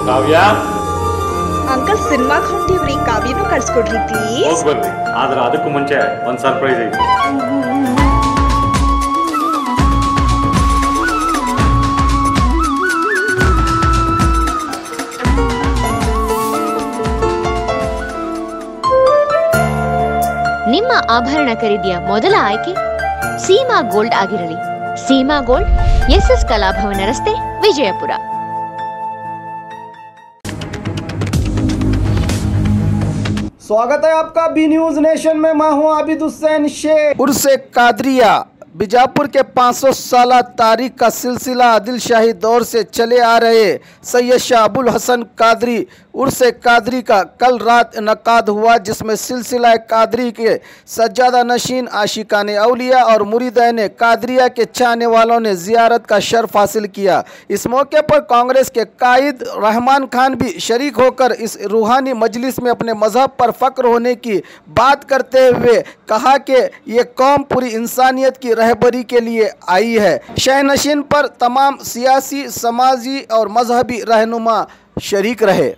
ಕಾವ್ಯ uncle ಸಿನಿಮಾಗೆ ಹೊಂಟಿವ್ರಿ, ಕಾವ್ಯನೂ ಕಳ್ಸ್ಕೊಡ್ರಿ please. ಹೋಗಿ ಬರ್ರಿ, ಆದ್ರೆ ಅದಕ್ಕೂ ಮುಂಚೆ ಒಂದು ಸರ್ಪ್ರೈಸ್ ಐತಿ. ನಿಮ್ಮ ಆಭರಣ ಖರೀದಿಯ ಮೊದಲ ಆಯ್ಕೆ ಸೀಮಾ ಗೋಲ್ಡ್ ಆಗಿರಲಿ. ಸೀಮಾ ಗೋಲ್ಡ್, ಎಸ್ಎಸ್ ಕಲಾಭವನ ರಸ್ತೆ, ವಿಜಯಪುರ. स्वागत है आपका बी न्यूज नेशन में। मैं हूं आबिद हुसैन शेख उर्से कादरिया। बीजापुर के 500 साल तारीख का सिलसिला आदिलशाही दौर से चले आ रहे सैयद शाह अबुल हसन कादरी उर्से कादरी का कल रात इनकाद हुआ, जिसमें सिलसिला कादरी के सज्जादा नशीन, आशिकान औलिया और मुरीदैन कादरिया के चाहने वालों ने जियारत का शर्फ हासिल किया। इस मौके पर कांग्रेस के कायद रहमान खान भी शरीक होकर इस रूहानी मजलिस में अपने मजहब पर फ़ख्र होने की बात करते हुए कहा कि ये कौम पूरी इंसानियत की रहबरी के लिए आई है। शह नशीन पर तमाम सियासी, समाजी और मजहबी रहनुमा शरीक रहे।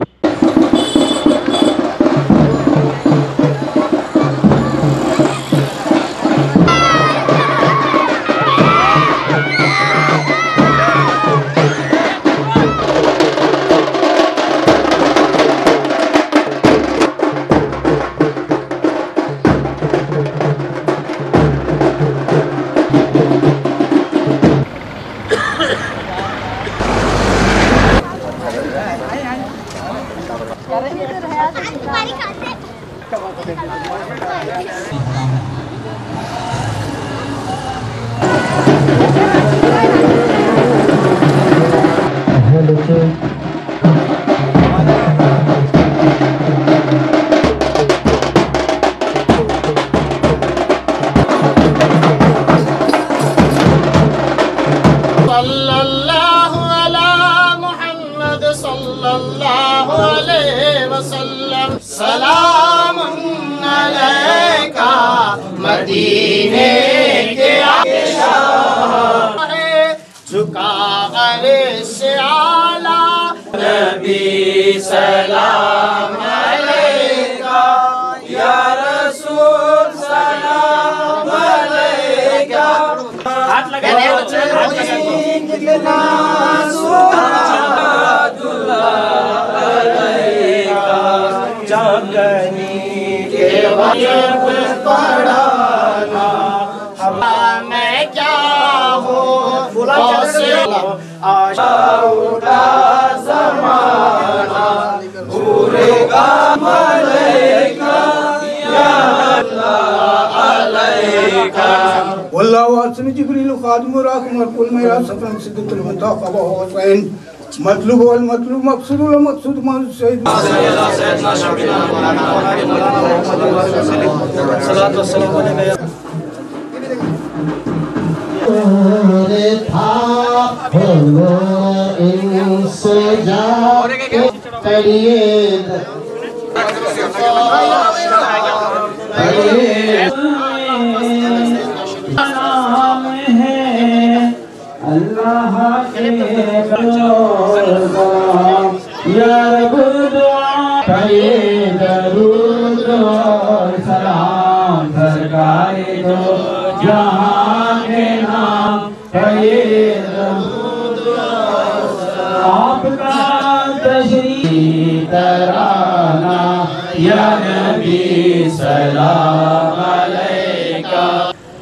सलाम अलैका मदीने के शाह झुका से आला नबी सलाम अलैका या रसूल सलाम अलैका। हाथ लगा पढ़ाना मैं क्या हूँ आशा उठा ज़माना भूलेगा मलेगा या अल्लाह अलैका। वल्लाहु वासनी जिब्रील खादिम राकम कुल मेरा सफर सिद्दतुल मुताक़ब हुसैन मतलब वल मतलब मकसूद वल मकसूद मौजूद सैयद सैयदना शफीना सल्लल्लाहु अलैहि वसल्लम। था हो इनसे जा करिए नाम है अल्लाह के या रब दुआ करे दरूद और सलाम सरकारे दो जहां के नाम करे दरूद आपका तशरीफ तराना या नबी सलाम अलैका।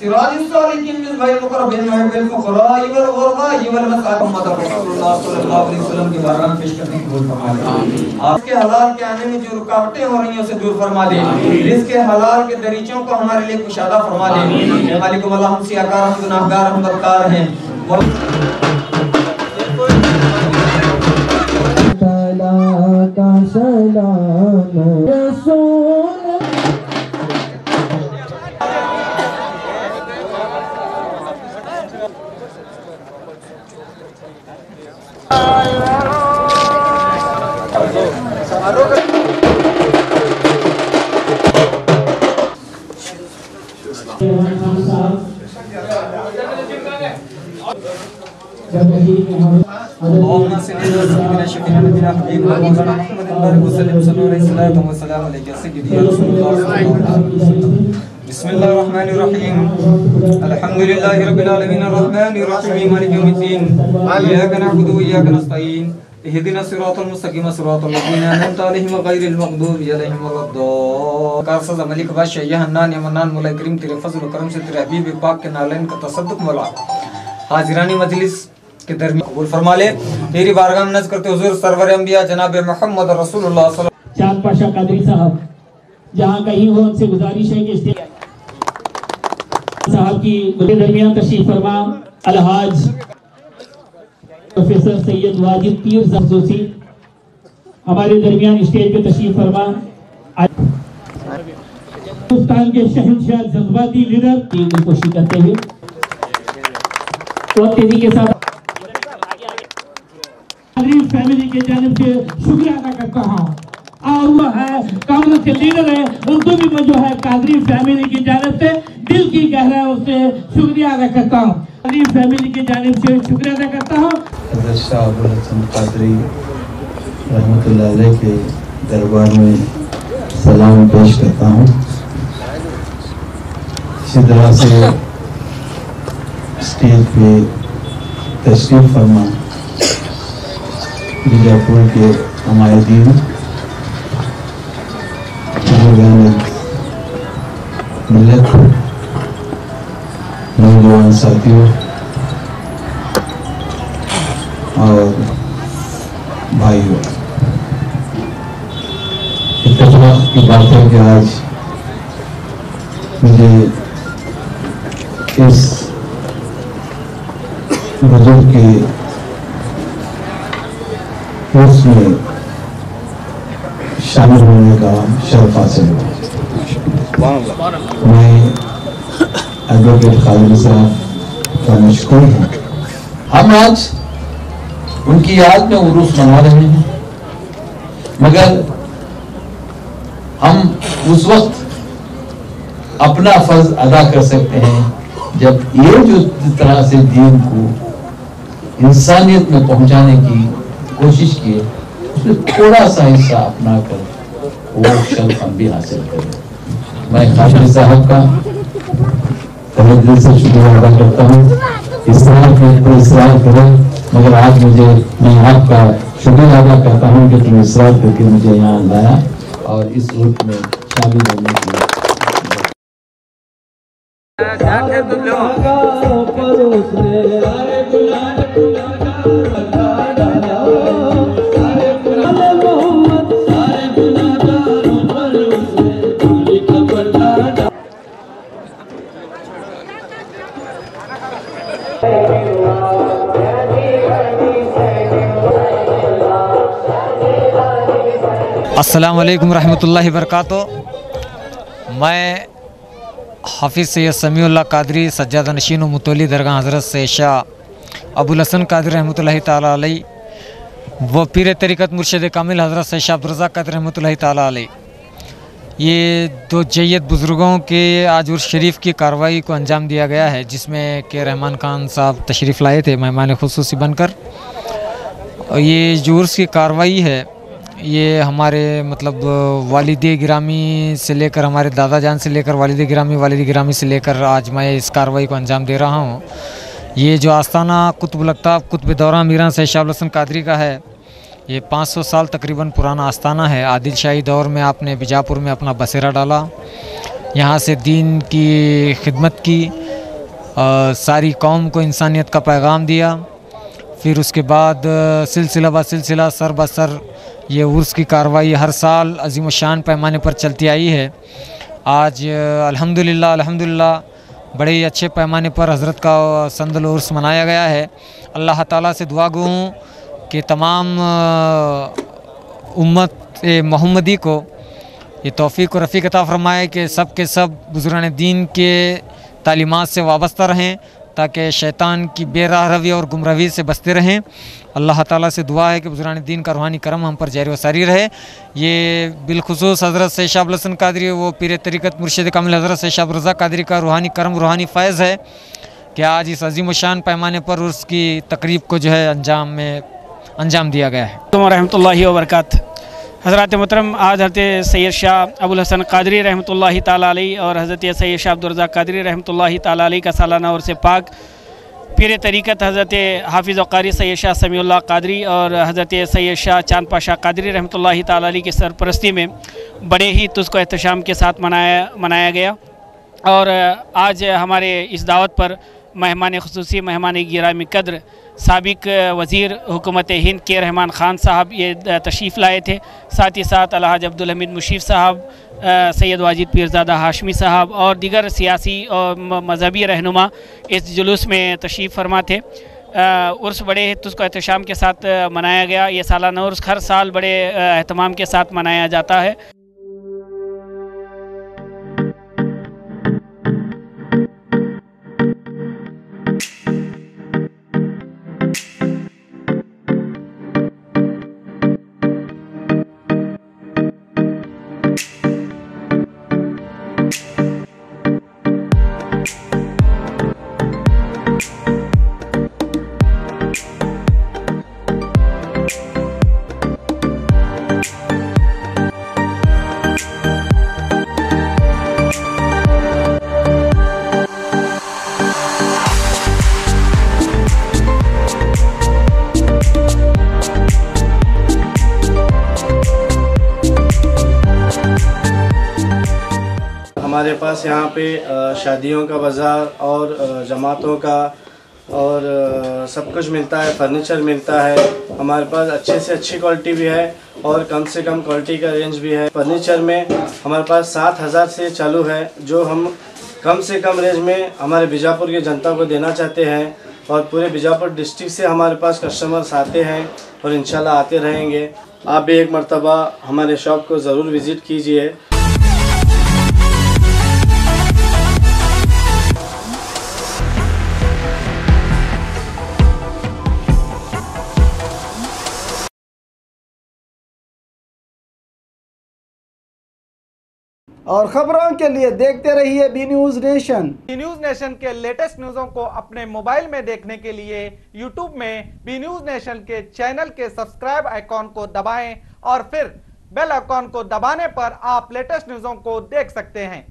सिराजिस सालिकीन मिसबाहिल मुकर्रबीन महबिल फुकराई वल गुरबाई वल मसाकिन मोहम्मद रसूलुल्लाह सल्लल्लाहु अलैहि वसल्लम की बारगाह में पेश करने की कबूल फरमा ले। आपके हलाल के आने में जो रुकावटें हो रही हैं उसे दूर फरमा दे। रिज़्क़ के हलाल के दरीचों को हमारे लिए कुशादा फरमा दे। ए मालिक मौला हम सियाहकार हम गुनाहगार हम बदकार हैं। बिस्मिल्लाहिर्रहमानिर्रहीम अल्हम्दुलिल्लाहि रब्बिल आलमीन अर्रहमानिर रहीम मालिकि यौमिद्दीन इय्याका नअबुदु व इय्याका नस्तईन इहदिना सिरातल मुस्तकीम सिरातल लज़ीना अनअमता अलैहिम गैरिल मग़दूबि अलैहिम वलद्दाल्लीन। कारसज़ मलिक बादशाह या हन्नान या मन्नान मौला करीम तेरे फज़ल व करम से तेरे हबीब पाक के नालैन का तसद्दुक़ मौला हाज़िरानी मजलिस के दरमियान कबूल फरमा ले। तेरी बारगाह में नज़ करते हुज़ूर सरवर अंबिया जनाब मोहम्मद रसूलुल्लाह चांद पाशा कादरी साहब जहाँ कहीं हो उनसे गुजारिश है कि साहब की दरमियान तशरीफ फरमा अलहाज प्रोफेसर सैयद वाजिद पीर ज़रदोसी हमारे दरमियान स्टेज पे तशरीफ फरमा। हिंदुस्तान के शहंशाह जज्बाती लीडर की कोशिश करते हुए बहुत तेजी के साथ फैमिली के जानिब से शुक्रिया अदा करता हूँ। और वो है कांग्रेस के लीडर है, उनको भी मैं जो है कादरी फैमिली की जानिब से दिल की गहराइयों से शुक्रिया अदा करता हूँ। कादरी फैमिली की जानिब से शुक्रिया अदा करता हूँ। हज़रत शाह अबुल हसन कादरी रहमतुल्लाह अलैह के दरबार में सलाम पेश करता हूँ। इसी तरह से स्टेज पे तशरीफ फरमा बीजापुर के हमायदीन मिलत नौजवान साथियों और भाइयों, इत्तेफाक की बात है कि आज मुझे इस बुजुर्ग के उर्स में शामिल होने का शर्फ हासिल हुआ। मैं एडवोकेट खालिद साहब का मशकूर हूँ। हम आज उनकी याद में उरूस मना रहे हैं, मगर हम उस वक्त अपना फर्ज अदा कर सकते हैं जब ये जो तरह से दीन को इंसानियत में पहुंचाने की कोशिश की उसमें थोड़ा सा हिस्सा अपना कर वो शर्फ हम भी हासिल करें। मैं खालिद साहब का तहे दिल से शुक्रिया अदा करता हूँ। इसरार करें, मगर आज मैं आपका शुक्रिया अदा करता हूँ कि तुम इसरार करके मुझे यहाँ लाया और इस रूप में शामिल होने की अस्सलाम वालेकुम रहमतुल्लाहि बरकातो। मैं हाफिज़ सैयद समीउल्लाह कादरी सज्जादा नशीन मुतवल्ली दरगाह हज़रत से शाह अबुल हसन कादरी रहमतुल्लाहि ताला अलैह व पीर तरीक़त मुर्शिद कामिल हज़रत से शाह अब्दुल रज़्ज़ाक़ कादरी रहमतुल्लाहि ताला अलैह, ये दो जय्यद बुज़ुर्गों के आज उर्स शरीफ की कार्रवाई को अंजाम दिया गया है, जिसमें के रहमान खान साहब तशरीफ़ लाए थे मेहमान खुसूसी बनकर। ये जो उर्स की कार्रवाई है ये हमारे मतलब वालिद गिरामी से लेकर हमारे दादा जान से लेकर वालिद गिरामी से लेकर आज मैं इस कार्रवाई को अंजाम दे रहा हूँ। ये जो आस्थाना कुतुब लक्ताब कुतुब दौरा मीरान सैयद शाह अबुल हसन कादरी का है, ये 500 साल तकरीबन पुराना आस्थाना है। आदिल शाही दौर में आपने बीजापुर में अपना बसेरा डाला, यहाँ से दीन की खिदमत की, सारी कौम को इंसानियत का पैगाम दिया। फिर उसके बाद सिलसिला ब सिलसिला सर ब सर ये उर्स की कार्रवाई हर साल अजीम शान पैमाने पर चलती आई है। आज अल्हम्दुलिल्लाह बड़े ही अच्छे पैमाने पर हज़रत का संदल उर्स मनाया गया है। अल्लाह ताला से दुआ गो हूँ कि तमाम उम्मत मोहम्मदी को ये तौफ़ीक़ और रफ़ीक़ अता फ़रमाए कि सब के सब बुज़ुर्गान दीन के तालीमात से वाबस्ता रहें ताकि शैतान की बेराह रवी और गुमराही से बचते रहें। अल्लाह ताला से दुआ है कि बुज़ुर्गान दीन का रूहानी करम हम पर जारी व सारी रहे। ये बिलखुसूस हज़रत सैयद शाह अबुल हसन कादरी वो पीर तरीक़त मुर्शिद कामिल हज़रत सैयद शाह अब्दुल रज़्ज़ाक़ कादरी का रूहानी करम रूहानी फ़ैज़ है कि आज इस अज़ीम शान पैमाने पर उसकी तकरीब को जो है अंजाम दिया गया है। रहमतुल्लाहि व बरकातहू। हज़रत मोहतरम आज हज़रत सैयद शाह अबुल हसन कादरी रहमतुल्लाहि ताला अलैहि और हज़रत सैयद शाह अब्दुल रज़्ज़ाक़ कादरी रहमतुल्लाहि ताला अलैहि का सालाना उर्स पाक पीर तरीक़त हज़रत हाफिज़ व क़ारी सैयद शाह समीउल्लाह कादरी और हज़रत सैयद शाह चांद पाशा कादरी रहमतुल्लाहि ताला अलैहि की सरपरस्ती में बड़े ही तुज़्को एहतशाम के साथ मनाया गया। और आज हमारे इस दावत पर मेहमान ख़ुसूसी मेहमान गिरामी कद्र साबिक वज़ीर हुकूमत हिंद के रहमान ख़ान साहब ये तशरीफ़ लाए थे। साथ ही साथ अलहाज अब्दुल हमीद मुशीफ़ साहब, सैयद वाजिद पीरज़ादा हाशमी साहब और दीगर सियासी और मजहबी रहनुमा इस जुलूस में तशरीफ़ फरमा थे। उर्स बड़े तुज़्को एहतशाम के साथ मनाया गया। ये सालाना उर्स हर साल बड़े एहतमाम के साथ मनाया जाता है। हमारे पास यहाँ पे शादियों का बाज़ार और जमातों का और सब कुछ मिलता है, फर्नीचर मिलता है। हमारे पास अच्छे से अच्छी क्वालिटी भी है और कम से कम क्वालिटी का रेंज भी है। फर्नीचर में हमारे पास 7,000 से चालू है जो हम कम से कम रेंज में हमारे बीजापुर की जनता को देना चाहते हैं। और पूरे बीजापुर डिस्ट्रिक्ट से हमारे पास कस्टमर्स आते हैं और इंशाल्लाह आते रहेंगे। आप भी एक मरतबा हमारे शॉप को ज़रूर विज़िट कीजिए। और खबरों के लिए देखते रहिए B News Nation. B News Nation के लेटेस्ट न्यूज़ों को अपने मोबाइल में देखने के लिए यूट्यूब में बी न्यूज़ नेशन के चैनल के सब्सक्राइब आइकॉन को दबाएं और फिर बेल आइकॉन को दबाने पर आप लेटेस्ट न्यूज़ों को देख सकते हैं।